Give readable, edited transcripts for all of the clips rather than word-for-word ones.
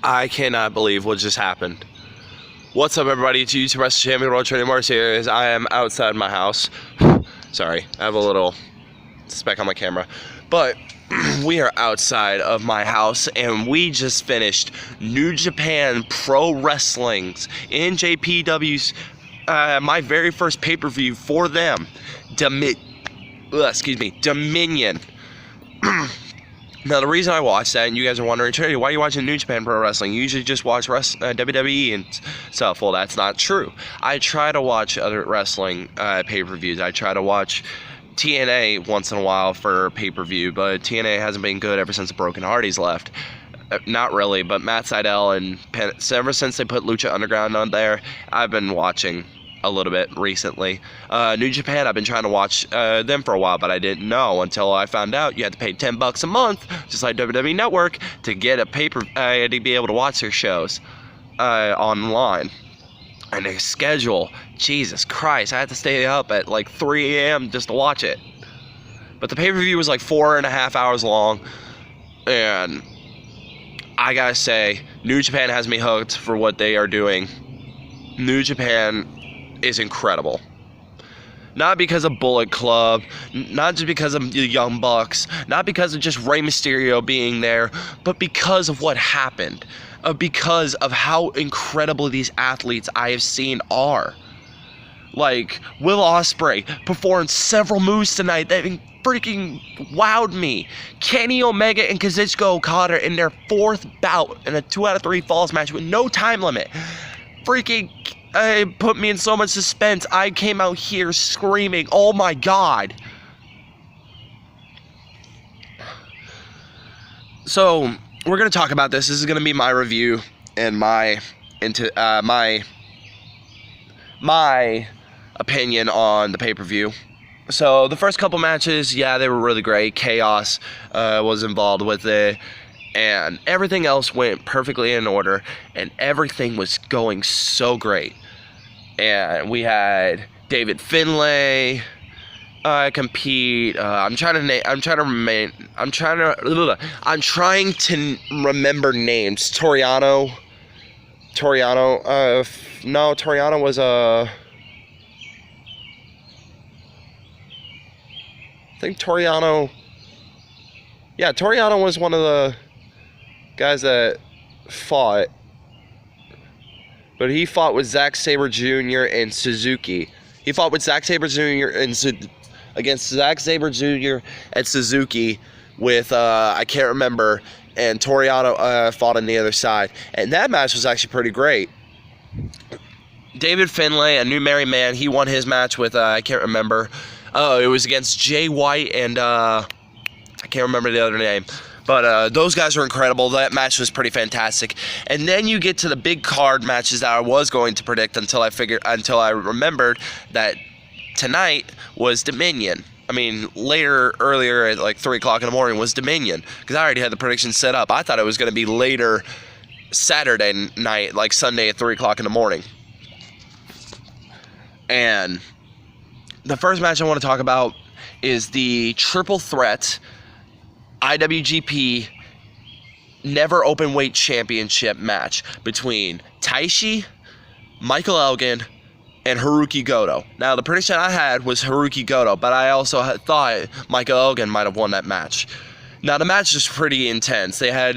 I cannot believe what just happened. What's up, everybody? It's YouTube Wrestling Champion World Training Mars here. As I am outside my house. Sorry, I have a little speck on my camera. But we are outside of my house, and we just finished New Japan Pro Wrestling's Njpw's my very first pay-per-view for them. Dominion. Now, the reason I watched that, and you guys are wondering, Trinity, why are you watching New Japan Pro Wrestling? You usually just watch WWE and stuff. Well, that's not true. I try to watch other wrestling pay-per-views. I try to watch TNA once in a while for pay-per-view, but TNA hasn't been good ever since the Broken Hardys left. Not really, but Matt Sydal and ever since they put Lucha Underground on there, I've been watching a little bit recently. New Japan, I've been trying to watch them for a while, but I didn't know until I found out you had to pay $10 a month, just like WWE Network, to get a to be able to watch their shows online. And their schedule, Jesus Christ, I had to stay up at like 3 a.m. just to watch it. But the pay-per-view was like 4.5 hours long, and I gotta say, New Japan has me hooked for what they are doing. New Japan is incredible. Not because of Bullet Club, not just because of the Young Bucks, not because of just Rey Mysterio being there, but because of what happened. Because of how incredible these athletes I have seen are. Like, Will Ospreay performed several moves tonight that freaking wowed me. Kenny Omega and Kazuchika Okada in their 4th bout in a 2 out of 3 falls match with no time limit. Freaking put me in so much suspense. I came out here screaming, oh my god. So, we're going to talk about this. This is going to be my review and my opinion on the pay-per-view. So, the first couple matches, yeah, they were really great. Chaos was involved with it, and everything else went perfectly in order, and everything was going so great. And we had David Finlay compete. I'm trying to remember names. Toriano was I think Toriano. Yeah, Toriano was one of the guys that fought. But he fought with Zack Sabre Jr. and Suzuki. He fought with Zack Sabre Jr. against Zack Sabre Jr. and Suzuki with, I can't remember, and Toriano fought on the other side. And that match was actually pretty great. David Finlay, a new married man, he won his match with, I can't remember. Oh, it was against Jay White and, I can't remember the other name. But those guys were incredible. That match was pretty fantastic. And then you get to the big card matches that I was going to predict until I remembered that tonight was Dominion. I mean, earlier at like 3 o'clock in the morning was Dominion, because I already had the prediction set up. I thought it was going to be later Saturday night, like Sunday at 3 o'clock in the morning. And the first match I want to talk about is the triple threat IWGP Never Openweight Championship match between Taishi, Michael Elgin, and Hiroki Goto. Now, the prediction I had was Hiroki Goto, but I also thought Michael Elgin might have won that match. Now, the match was pretty intense. They had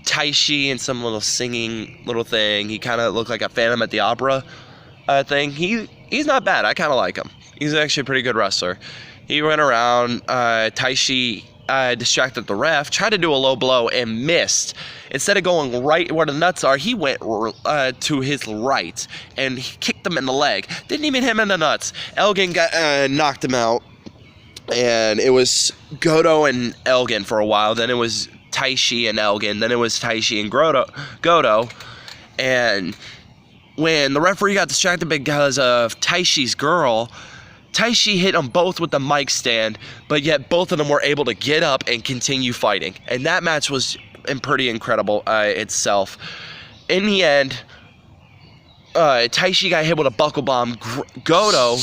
Taishi in some little singing little thing. He kind of looked like a Phantom at the Opera thing. He's not bad. I kind of like him. He's actually a pretty good wrestler. He went around. Taishi distracted the ref, tried to do a low blow, and missed. Instead of going right where the nuts are, he went to his right, and he kicked him in the leg. Didn't even hit him in the nuts. Elgin knocked him out, and it was Goto and Elgin for a while. Then it was Taishi and Elgin. Then it was Taishi and Goto. And when the referee got distracted because of Taishi's girl, Taishi hit them both with the mic stand, but yet both of them were able to get up and continue fighting. And that match was pretty incredible itself. In the end, Taishi got hit with a buckle bomb. Goto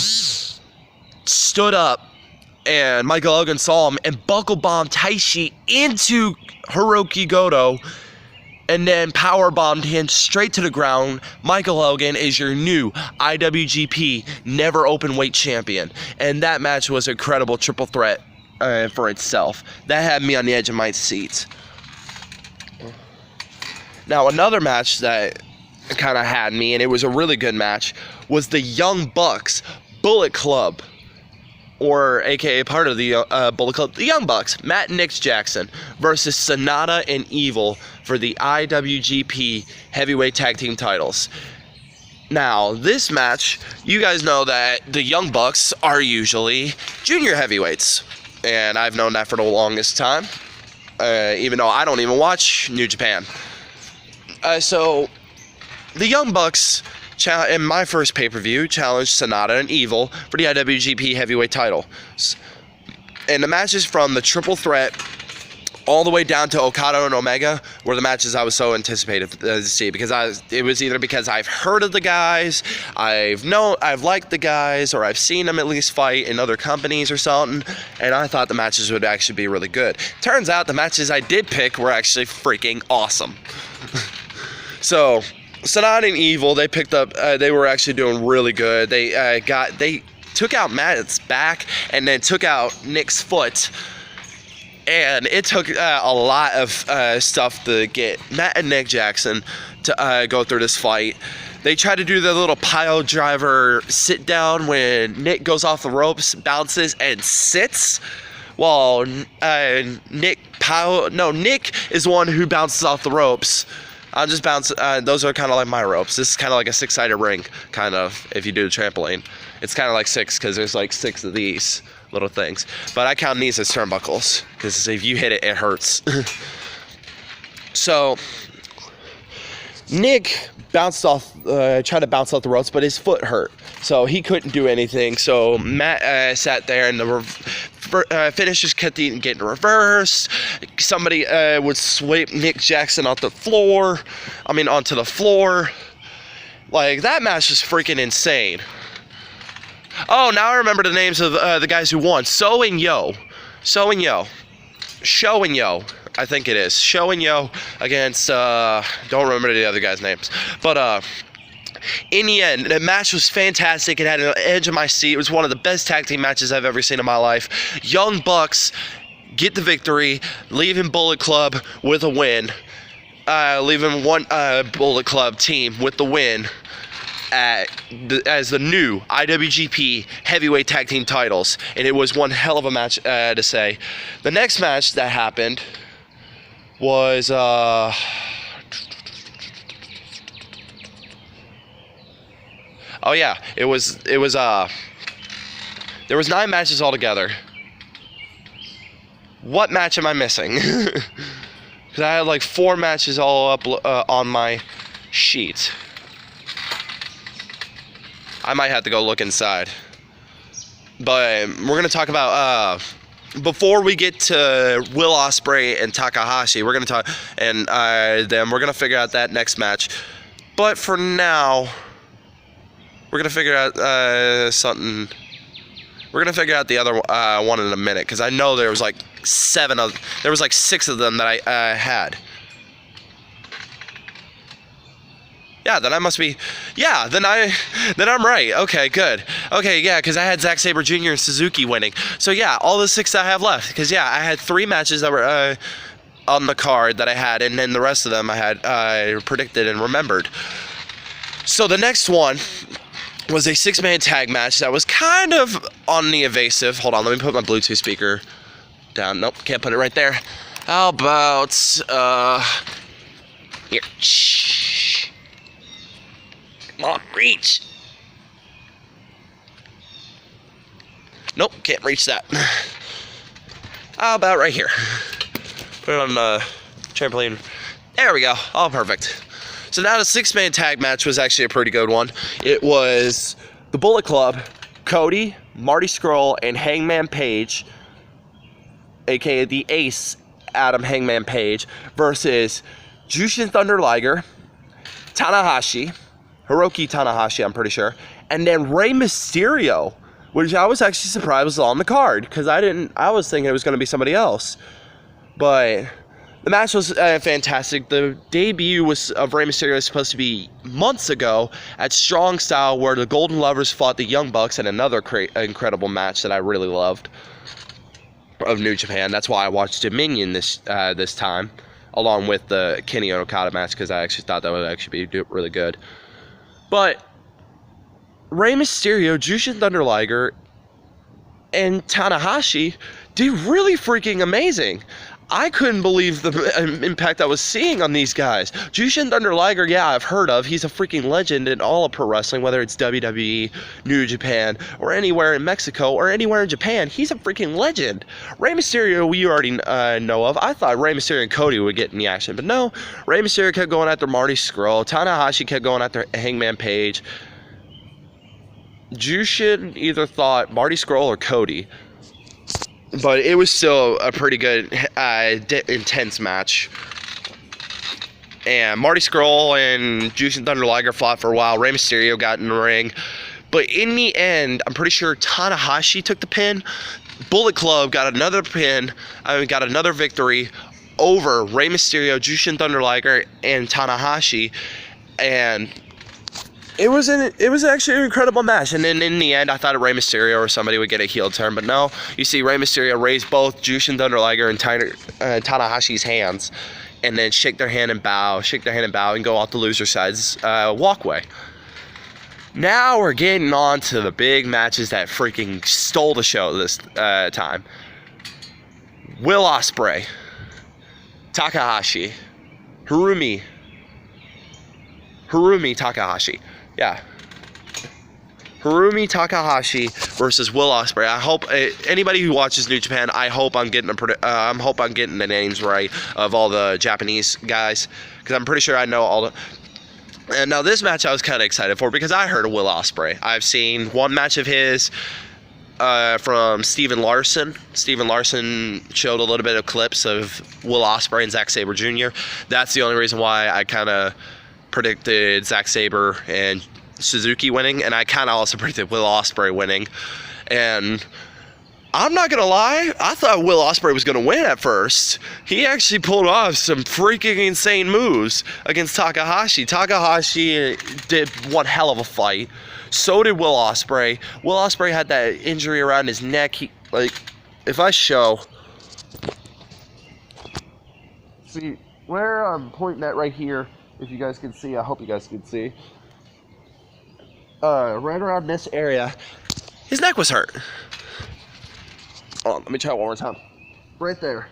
stood up, and Michael Elgin saw him and buckle bombed Taishi into Hiroki Goto. and then power bombed him straight to the ground. Michael Elgin is your new IWGP Never Open Weight Champion, and that match was an incredible triple threat for itself. That had me on the edge of my seat. Now, another match that kind of had me, and it was a really good match, was the Young Bucks Bullet Club, or aka part of the Bullet Club, the Young Bucks, Matt and Nick Jackson versus Sonata and Evil for the IWGP Heavyweight Tag Team titles. Now, this match, you guys know that the Young Bucks are usually junior heavyweights, and I've known that for the longest time, even though I don't even watch New Japan. So, the Young Bucks, in my first pay-per-view, challenged Sonata and Evil for the IWGP Heavyweight title. And the matches from the triple threat all the way down to Okada and Omega were the matches I was so anticipated to see, because it was either because I've heard of the guys, I've liked the guys, or I've seen them at least fight in other companies or something, and I thought the matches would actually be really good. Turns out the matches I did pick were actually freaking awesome. So, Sonata and Evil, they picked up, they were actually doing really good. They took out Matt's back and then took out Nick's foot. And it took a lot of stuff to get Matt and Nick Jackson to go through this fight. They tried to do the little pile driver sit down when Nick goes off the ropes, bounces, and sits. While Nick is the one who bounces off the ropes. I'll just bounce. Those are kind of like my ropes. This is kind of like a 6-sided ring, kind of, if you do the trampoline. It's kind of like 6 because there's like 6 of these little things. But I count these as turnbuckles because if you hit it, it hurts. So, Nick bounced off, tried to bounce off the ropes, but his foot hurt. So he couldn't do anything. So Matt sat there and the finishes kept getting reversed. Somebody would sweep Nick Jackson onto the floor. Like, that match is freaking insane. Oh, now I remember the names of the guys who won. Sho and Yo, I think it is. Sho and Yo against, don't remember the other guys' names. But, in the end, the match was fantastic. It had an edge of my seat. It was one of the best tag team matches I've ever seen in my life. Young Bucks get the victory, leaving Bullet Club with a win. Leaving one Bullet Club team with the win as the new IWGP Heavyweight Tag Team titles. And it was one hell of a match to say. The next match that happened was... Oh yeah, there was 9 matches altogether. What match am I missing? Because I had like 4 matches all up on my sheet. I might have to go look inside. But we're gonna talk about before we get to Will Ospreay and Takahashi. We're gonna talk, and then we're gonna figure out that next match. But for now, we're going to figure out something. We're going to figure out the other one in a minute, because I know there was like 6 of them that I had. Yeah, then I must be, yeah, then I'm right. Okay, good. Okay, yeah, because I had Zack Sabre Jr. and Suzuki winning. So yeah, all the 6 I have left, because yeah, I had 3 matches that were on the card that I had, and then the rest of them I had predicted and remembered. So the next one was a 6-man tag match that was kind of on the evasive. Hold on, let me put my Bluetooth speaker down. Nope, can't put it right there. How about, here. Shh. Come on, reach. Nope, can't reach that. How about right here? Put it on the trampoline. There we go. All perfect. So now the 6-man tag match was actually a pretty good one. It was the Bullet Club, Cody, Marty Scurll, and Hangman Page, aka the Ace, Adam Hangman Page, versus Jushin Thunder Liger, Tanahashi, Hiroki Tanahashi, I'm pretty sure, and then Rey Mysterio, which I was actually surprised was on the card, because I was thinking it was going to be somebody else. But The match was fantastic. The debut of Rey Mysterio was supposed to be months ago at Strong Style, where the Golden Lovers fought the Young Bucks in another incredible match that I really loved of New Japan. That's why I watched Dominion this time, along with the Kenny and Okada match, because I actually thought that would actually be really good. But Rey Mysterio, Jushin Thunder Liger, and Tanahashi did really freaking amazing. I couldn't believe the impact I was seeing on these guys. Jushin Thunder Liger, yeah, I've heard of. He's a freaking legend in all of pro wrestling, whether it's WWE, New Japan, or anywhere in Mexico, or anywhere in Japan. He's a freaking legend. Rey Mysterio, you already know of. I thought Rey Mysterio and Cody would get in the action, but no. Rey Mysterio kept going after Marty Scurll. Tanahashi kept going after Hangman Page. Jushin either thought Marty Scurll or Cody. But it was still a pretty good, intense match. And Marty Scurll and Jushin Thunder Liger fought for a while. Rey Mysterio got in the ring. But in the end, I'm pretty sure Tanahashi took the pin. Bullet Club got another pin. Got another victory over Rey Mysterio, Jushin Thunder Liger, and Tanahashi. And it was actually an incredible match. And then in the end, I thought Rey Mysterio or somebody would get a heel turn, but no. You see Rey Mysterio raise both Jushin Thunder Liger and Tanahashi's hands, and then shake their hand and bow, and go off the loser side's walkway. Now we're getting on to the big matches that freaking stole the show this time. Will Ospreay, Takahashi, Hiroomi Takahashi. Yeah. Hiroomi Takahashi versus Will Ospreay. I hope anybody who watches New Japan, I hope I'm getting the names right of all the Japanese guys, because I'm pretty sure I know all the. And now this match I was kind of excited for because I heard of Will Ospreay. I've seen one match of his from Steven Larson. Steven Larson showed a little bit of clips of Will Ospreay and Zack Sabre Jr. That's the only reason why I kind of predicted Zack Sabre and Suzuki winning, and I kind of also predicted Will Ospreay winning. And I'm not gonna lie, I thought Will Ospreay was gonna win at first. He actually pulled off some freaking insane moves against Takahashi. Takahashi did one hell of a fight. So did Will Ospreay. Will Ospreay had that injury around his neck. If I show, see where I'm pointing at right here. If you guys can see, I hope you guys can see. Right around this area, his neck was hurt. Hold on, let me try it one more time. Right there.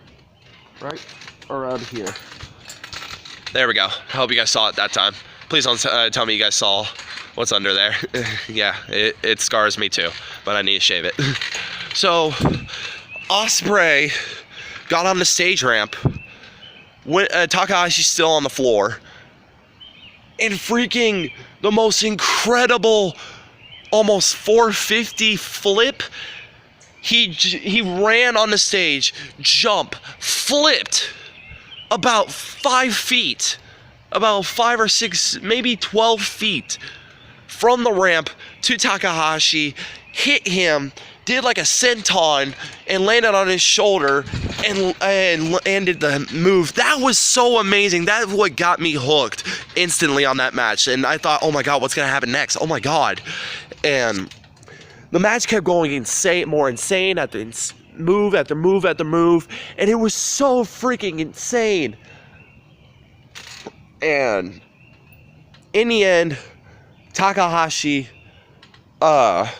Right around here. There we go. I hope you guys saw it that time. Please don't tell me you guys saw what's under there. Yeah, it scars me too, but I need to shave it. So, Ospreay got on the stage ramp. Takahashi's still on the floor. And freaking the most incredible, almost 450 flip. He ran on the stage, flipped about 5 feet, about 5 or 6, maybe 12 feet from the ramp to Takahashi, hit him, did like a senton, and landed on his shoulder and ended the move. That was so amazing. That's what got me hooked instantly on that match. And I thought, oh my God, what's going to happen next? Oh my God. And the match kept going insane, more insane after move after move after move. And it was so freaking insane. And in the end, Takahashi got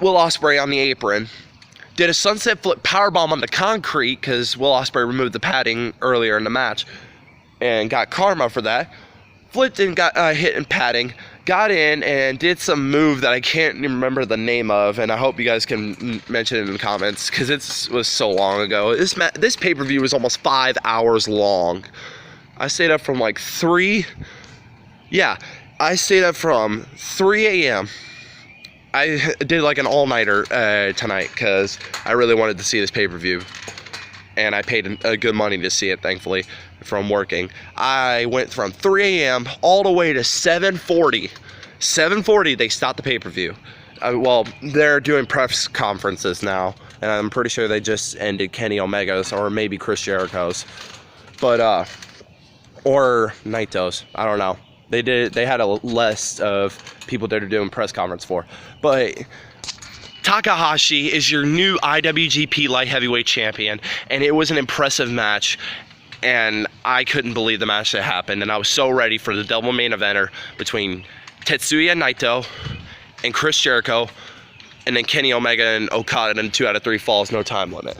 Will Ospreay on the apron, did a sunset flip powerbomb on the concrete because Will Ospreay removed the padding earlier in the match and got karma for that. Flipped and got hit in padding, got in and did some move that I can't even remember the name of, and I hope you guys can mention it in the comments because it was so long ago. This pay-per-view was almost 5 hours long. I stayed up from like 3 a.m. I did like an all-nighter tonight because I really wanted to see this pay-per-view. And I paid good money to see it, thankfully, from working. I went from 3 a.m. all the way to 7:40. 7:40, they stopped the pay-per-view. Well, they're doing press conferences now and I'm pretty sure they just ended Kenny Omega's or maybe Chris Jericho's, but or Naito's. I don't know. They had a list of people that are doing press conference for, but Takahashi is your new IWGP Light Heavyweight Champion, and it was an impressive match, and I couldn't believe the match that happened, and I was so ready for the double main eventer between Tetsuya Naito and Chris Jericho, and then Kenny Omega and Okada in 2 out of 3 falls, no time limit.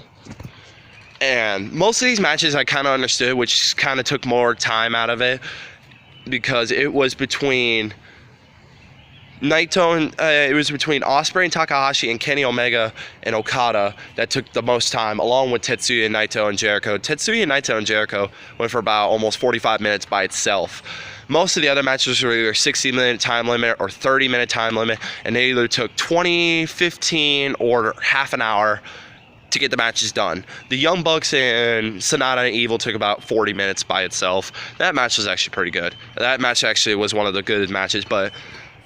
And most of these matches I kind of understood, which kind of took more time out of it, because it was between Naito and it was between Ospreay and Takahashi and Kenny Omega and Okada that took the most time, along with Tetsuya Naito and Jericho. Tetsuya Naito and Jericho went for about almost 45 minutes by itself. Most of the other matches were either 60-minute time limit or 30-minute time limit, and they either took 20, 15, or half an hour to get the matches done. The Young Bucks and Sonata and Evil took about 40 minutes by itself. That match was actually pretty good. That match actually was one of the good matches, but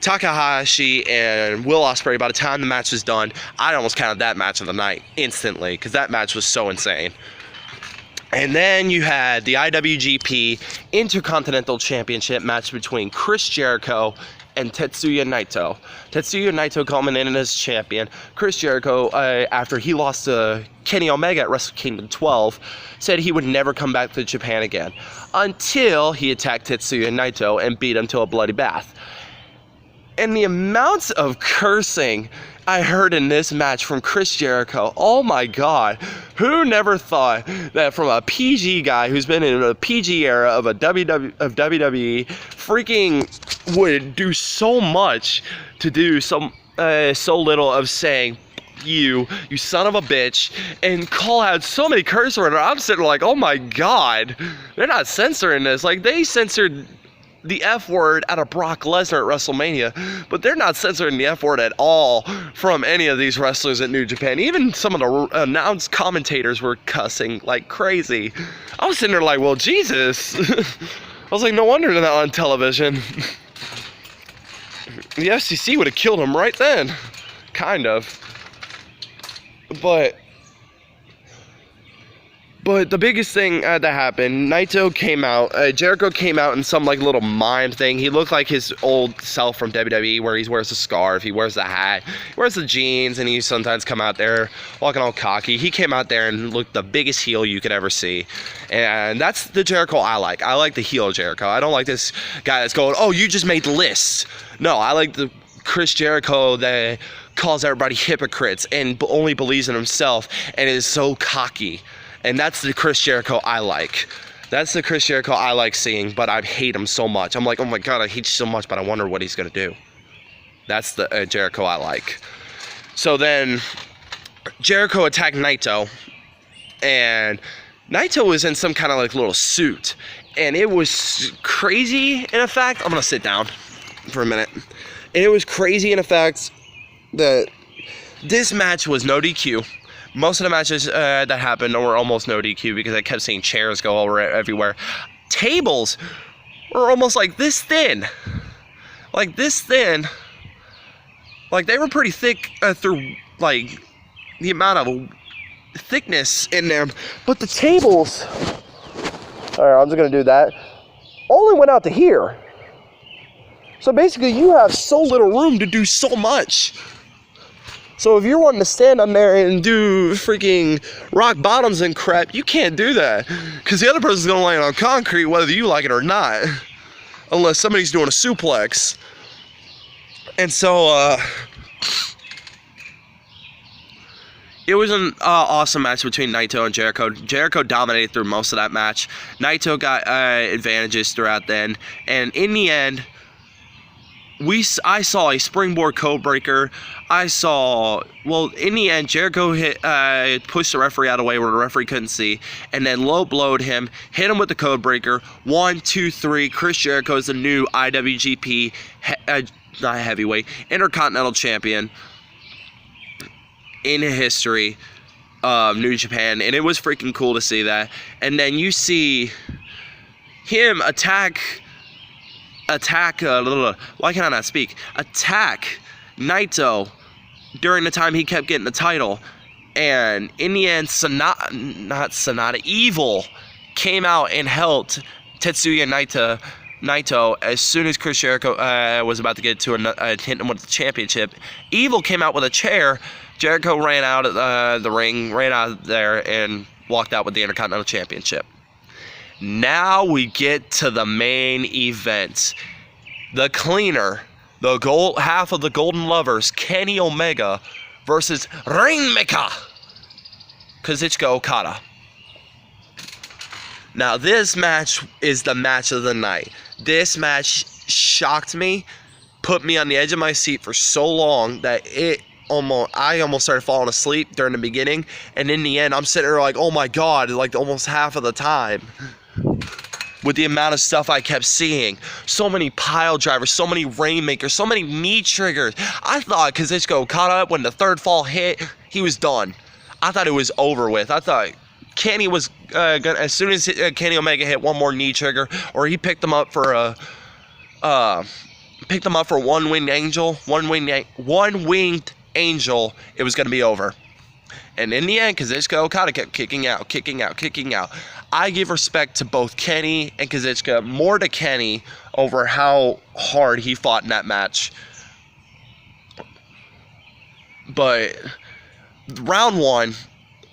Takahashi and Will Ospreay, by the time the match was done, I almost counted that match of the night instantly, because that match was so insane. And then you had the IWGP Intercontinental Championship match between Chris Jericho and Tetsuya Naito. Tetsuya Naito coming in as champion. Chris Jericho, after he lost to Kenny Omega at Wrestle Kingdom 12, said he would never come back to Japan again until he attacked Tetsuya Naito and beat him to a bloody bath. And the amounts of cursing I heard in this match from Chris Jericho, oh my God, who never thought that from a PG guy who's been in a PG era of WWE, freaking would do so much to do so little of saying, you son of a bitch, and call out so many curse words. I'm sitting like, oh my God, they're not censoring this. Like, they censored the F word out of Brock Lesnar at WrestleMania, but they're not censoring the F word at all from any of these wrestlers at New Japan. Even some of the announced commentators were cussing like crazy. I was sitting there like, well, Jesus. I was like, no wonder they're not on television. The FCC would have killed him right then. Kind of. But the biggest thing that happened, Naito came out, Jericho came out in some like little mime thing. He looked like his old self from WWE, where he wears a scarf, he wears the hat, he wears the jeans, and he sometimes come out there walking all cocky. He came out there and looked the biggest heel you could ever see. And that's the Jericho I like. I like the heel Jericho. I don't like this guy that's going, oh, you just made the list. No, I like the Chris Jericho that calls everybody hypocrites and only believes in himself and is so cocky. And that's the Chris Jericho I like. That's the Chris Jericho I like seeing, but I hate him so much. I'm like, oh my God, I hate you so much, but I wonder what he's going to do. That's the Jericho I like. So then Jericho attacked Naito, and Naito was in some kind of like little suit, and it was crazy in effect. I'm going to sit down for a minute. And it was crazy in effect that this match was no DQ. Most of the matches that happened were almost no DQ because I kept seeing chairs go over everywhere. Tables were almost like this thin. Like this thin. Like they were pretty thick through like the amount of thickness in there. But the tables, alright, I'm just going to do that, only went out to here. So basically you have so little room to do so much. So if you're wanting to stand on there and do freaking rock bottoms and crap, you can't do that. Because the other person's going to land on concrete whether you like it or not. Unless somebody's doing a suplex. And so, it was an awesome match between Naito and Jericho. Jericho dominated through most of that match. Naito got advantages throughout then. And in the end, I saw a springboard code breaker. In the end, Jericho pushed the referee out of the way where the referee couldn't see, and then low blowed him, hit him with the code breaker. 1, 2, 3. Chris Jericho is the new IWGP not heavyweight Intercontinental Champion in history of New Japan, and it was freaking cool to see that. And then you see him attack Naito during the time he kept getting the title, And in the end, Evil came out and helped Tetsuya Naito as soon as Chris Jericho was about to get to hit him with the championship. Evil came out with a chair. Jericho ran out of the ring, ran out there, and walked out with the Intercontinental Championship. Now we get to the main event. The cleaner, half of the Golden Lovers, Kenny Omega versus Rainmaker, Kazuchika Okada. Now this match is the match of the night. This match shocked me, put me on the edge of my seat for so long that I almost started falling asleep during the beginning, and in the end I'm sitting there like, oh my god, like almost half of the time. With the amount of stuff I kept seeing. So many pile drivers, so many rainmakers, so many knee triggers. I thought Kazuchika Okada, when the third fall hit, he was done. I thought it was over with. I thought Kenny was gonna, as soon as Kenny Omega hit one more knee trigger, or he picked him up for a one-winged angel, it was gonna be over. And in the end, Kazuchika Okada kept kicking out. I give respect to both Kenny and Kazuchika, more to Kenny over how hard he fought in that match. But round one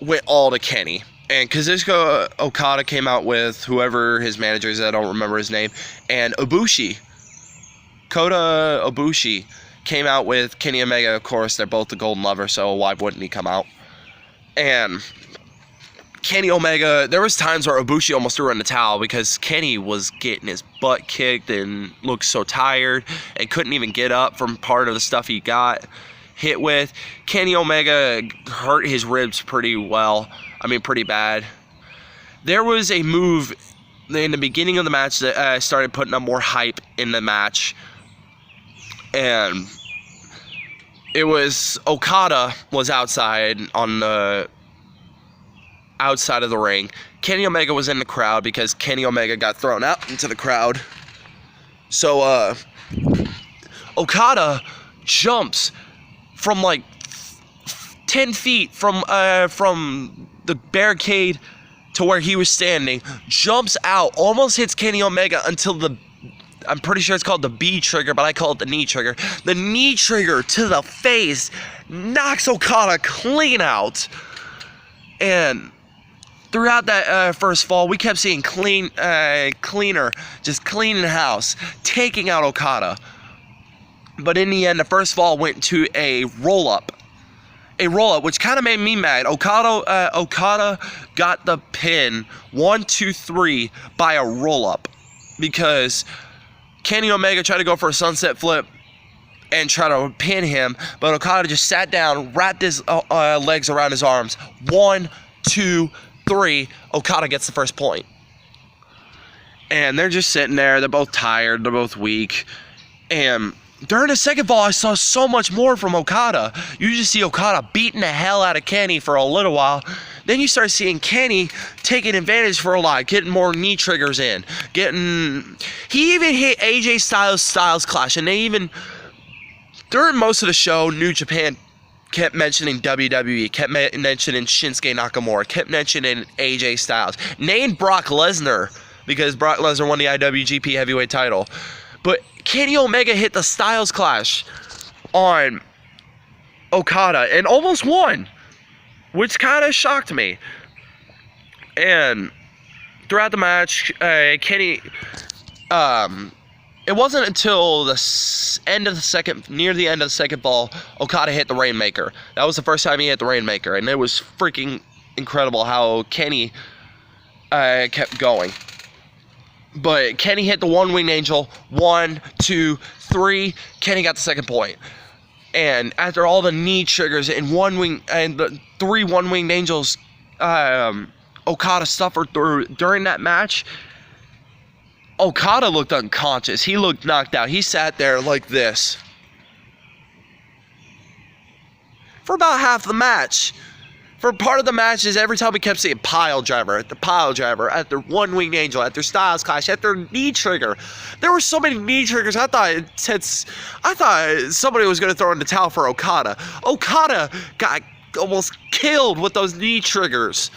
went all to Kenny. And Kazuchika Okada came out with whoever his manager is, I don't remember his name, and Ibushi. Kota Ibushi came out with Kenny Omega, of course, they're both the Golden Lover, so why wouldn't he come out? And Kenny Omega, there was times where Ibushi almost threw in the towel because Kenny was getting his butt kicked and looked so tired and couldn't even get up from part of the stuff he got hit with. Kenny Omega hurt his ribs pretty bad. There was a move in the beginning of the match that started putting up more hype in the match. And it was Okada was outside of the ring. Kenny Omega was in the crowd because Kenny Omega got thrown out into the crowd. So Okada jumps from like 10 feet from the barricade to where he was standing, jumps out, almost hits Kenny Omega until I'm pretty sure it's called the B trigger, but I call it the knee trigger. The knee trigger to the face knocks Okada clean out. And throughout that first fall, we kept seeing Cleaner just cleaning house, taking out Okada. But in the end, the first fall went to a roll-up. Which kind of made me mad. Okada got the pin 1, 2, 3 by a roll-up. Because Kenny Omega tried to go for a sunset flip and try to pin him, but Okada just sat down, wrapped his legs around his arms. 1, 2, 3. Okada gets the first point. And they're just sitting there. They're both tired. They're both weak. And during the second fall, I saw so much more from Okada. You just see Okada beating the hell out of Kenny for a little while. Then you start seeing Kenny taking advantage for a lot, getting more knee triggers in. He even hit AJ Styles Clash. And during most of the show, New Japan kept mentioning WWE, kept mentioning Shinsuke Nakamura, kept mentioning AJ Styles. Named Brock Lesnar, because Brock Lesnar won the IWGP Heavyweight title. But Kenny Omega hit the Styles Clash on Okada and almost won, which kind of shocked me. And throughout the match, Kenny, it wasn't until near the end of the second fall, Okada hit the Rainmaker. That was the first time he hit the Rainmaker, and it was freaking incredible how Kenny kept going. But Kenny hit the one-winged angel. 1, 2, 3. Kenny got the second point. And after all the knee triggers and the 3 one-winged angels Okada suffered through during that match, Okada looked unconscious. He looked knocked out. He sat there like this for about half the match. For part of the match is every time we kept seeing pile driver after one-winged angel, after Styles Clash, after knee trigger. There were so many knee triggers. I thought somebody was going to throw in the towel for Okada. Okada got almost killed with those knee triggers.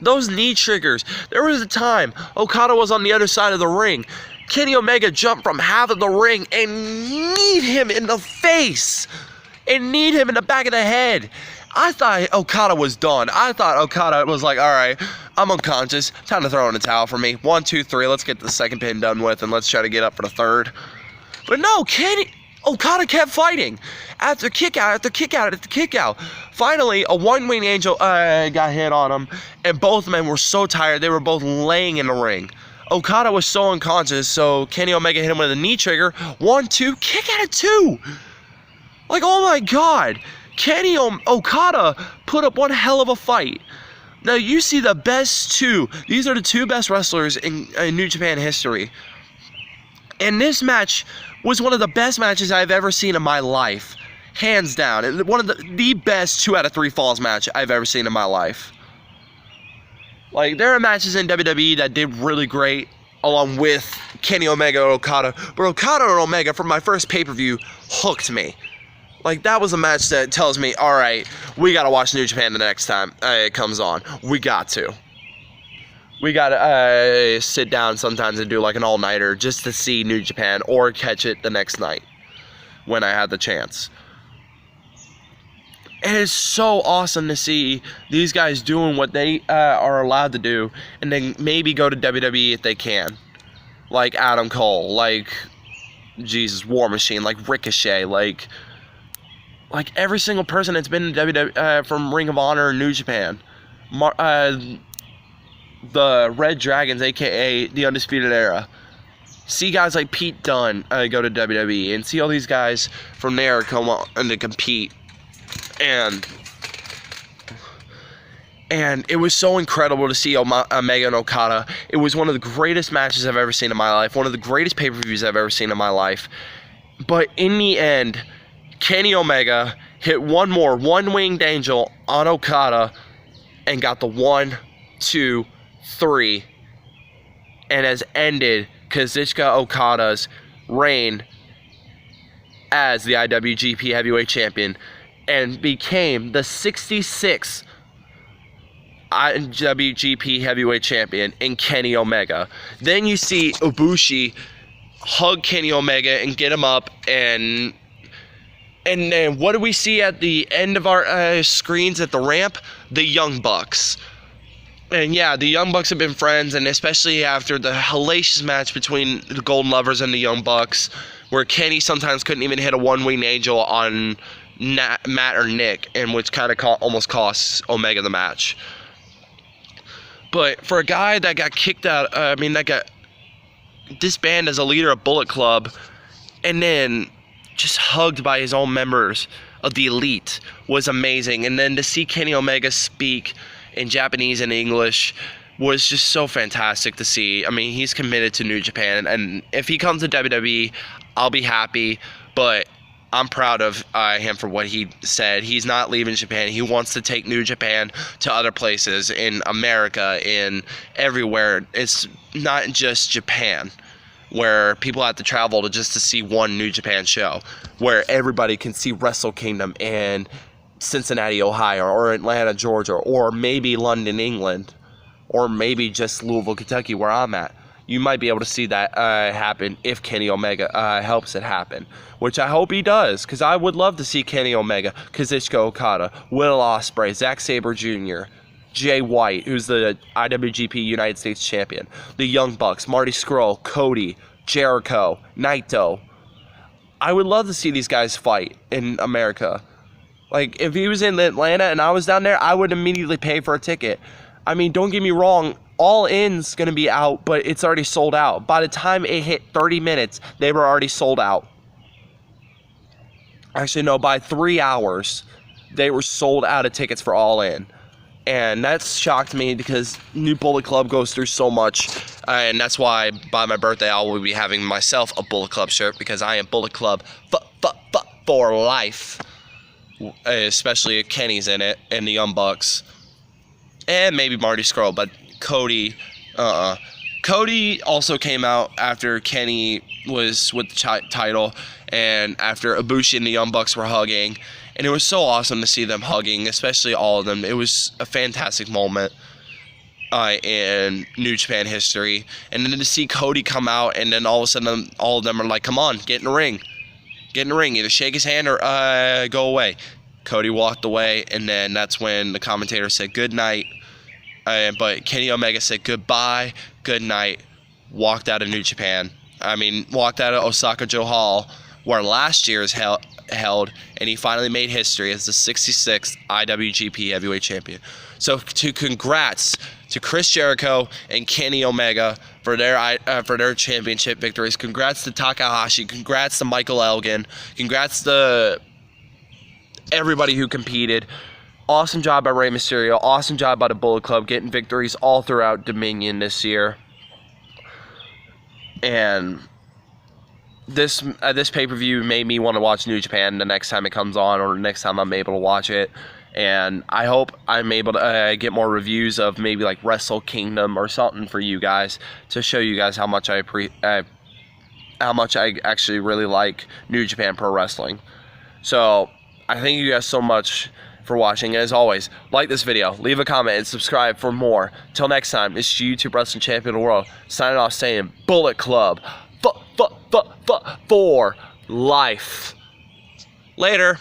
Those knee triggers. There was a time Okada was on the other side of the ring. Kenny Omega jumped from half of the ring and kneed him in the face. And kneed him in the back of the head. I thought Okada was done. I thought Okada was like, all right, I'm unconscious. Time to throw in a towel for me. 1, 2, 3. Let's get the second pin done with, and let's try to get up for the third. But no, Okada kept fighting. After kick out, after kick out, after kick out. Finally, a one-winged angel got hit on him, and both men were so tired. They were both laying in the ring. Okada was so unconscious, so Kenny Omega hit him with a knee trigger. 1, 2, kick out at 2. Like, oh my God. Okada put up one hell of a fight. Now, you see the best two. These are the two best wrestlers in New Japan history. And this match was one of the best matches I've ever seen in my life. Hands down. And one of the best 2 out of 3 falls match I've ever seen in my life. Like, there are matches in WWE that did really great along with Kenny Omega and Okada. But Okada and Omega, from my first pay-per-view, hooked me. Like, that was a match that tells me, all right, we got to watch New Japan the next time it comes on. We got to. We got to sit down sometimes and do like an all-nighter just to see New Japan or catch it the next night when I had the chance. And it's so awesome to see these guys doing what they are allowed to do, and then maybe go to WWE if they can. Like Adam Cole, like Jesus, War Machine, like Ricochet, like every single person that's been in WWE from Ring of Honor and New Japan. The Red Dragons, a.k.a. the Undisputed Era. See guys like Pete Dunne go to WWE, and see all these guys from there come on and to compete. And it was so incredible to see Omega and Okada. It was one of the greatest matches I've ever seen in my life. One of the greatest pay-per-views I've ever seen in my life. But in the end, Kenny Omega hit one more one-winged angel on Okada and got the 1, 2, 3, and has ended Kazuchika Okada's reign as the IWGP Heavyweight Champion and became the 66th IWGP Heavyweight Champion in Kenny Omega. Then you see Ibushi hug Kenny Omega and get him up, and then what do we see at the end of our screens at the ramp? The Young Bucks. And yeah, the Young Bucks have been friends, and especially after the hellacious match between the Golden Lovers and the Young Bucks, where Kenny sometimes couldn't even hit a one-winged angel on Matt or Nick, and which kind of almost costs Omega the match. But for a guy that got kicked out, that got disbanded as a leader of Bullet Club, and then just hugged by his own members of the Elite, was amazing. And then to see Kenny Omega speak in Japanese and English was just so fantastic to see. I mean, he's committed to New Japan, and if he comes to WWE, I'll be happy, but I'm proud of him for what he said. He's not leaving Japan. He wants to take New Japan to other places in America, in everywhere. It's not just Japan, where people have to travel to see one New Japan show, where everybody can see Wrestle Kingdom in Cincinnati, Ohio, or Atlanta, Georgia, or maybe London, England, or maybe just Louisville, Kentucky, where I'm at. You might be able to see that happen if Kenny Omega helps it happen, which I hope he does, because I would love to see Kenny Omega, Kazuchika Okada, Will Ospreay, Zack Sabre Jr., Jay White, who's the IWGP United States Champion, the Young Bucks, Marty Scurll, Cody, Jericho, Naito. I would love to see these guys fight in America. Like, if he was in Atlanta and I was down there, I would immediately pay for a ticket. I mean, don't get me wrong, All In's going to be out, but it's already sold out. By the time it hit 30 minutes, they were already sold out. Actually, no, by 3 hours, they were sold out of tickets for All In. And that's shocked me because New Bullet Club goes through so much. And that's why by my birthday, I will be having myself a Bullet Club shirt, because I am Bullet Club for life. Especially if Kenny's in it, and the Young Bucks. And maybe Marty Scurll, but Cody, Cody also came out after Kenny was with the title, and after Ibushi and the Young Bucks were hugging, And it was so awesome to see them hugging, especially all of them. It was a fantastic moment in New Japan history. And then to see Cody come out, and then all of a sudden all of them are like, come on, get in the ring. Get in the ring. Either shake his hand or go away. Cody walked away, and then that's when the commentator said good night. But Kenny Omega said goodbye, good night, walked out of New Japan. Walked out of Osaka-jo Hall, where last year's held, and he finally made history as the 66th IWGP Heavyweight Champion. So congrats to Chris Jericho and Kenny Omega for their championship victories. Congrats to Takahashi. Congrats to Michael Elgin. Congrats to everybody who competed. Awesome job by Rey Mysterio. Awesome job by the Bullet Club, getting victories all throughout Dominion this year. And this pay-per-view made me want to watch New Japan the next time it comes on, or the next time I'm able to watch it. And I hope I'm able to get more reviews of maybe like Wrestle Kingdom or something for you guys, to show you guys how much I actually really like New Japan Pro Wrestling. So I thank you guys so much for watching. As always, like this video, leave a comment, and subscribe for more. Till next time, it's YouTube Wrestling Champion of the World signing off, saying Bullet Club for life. Later.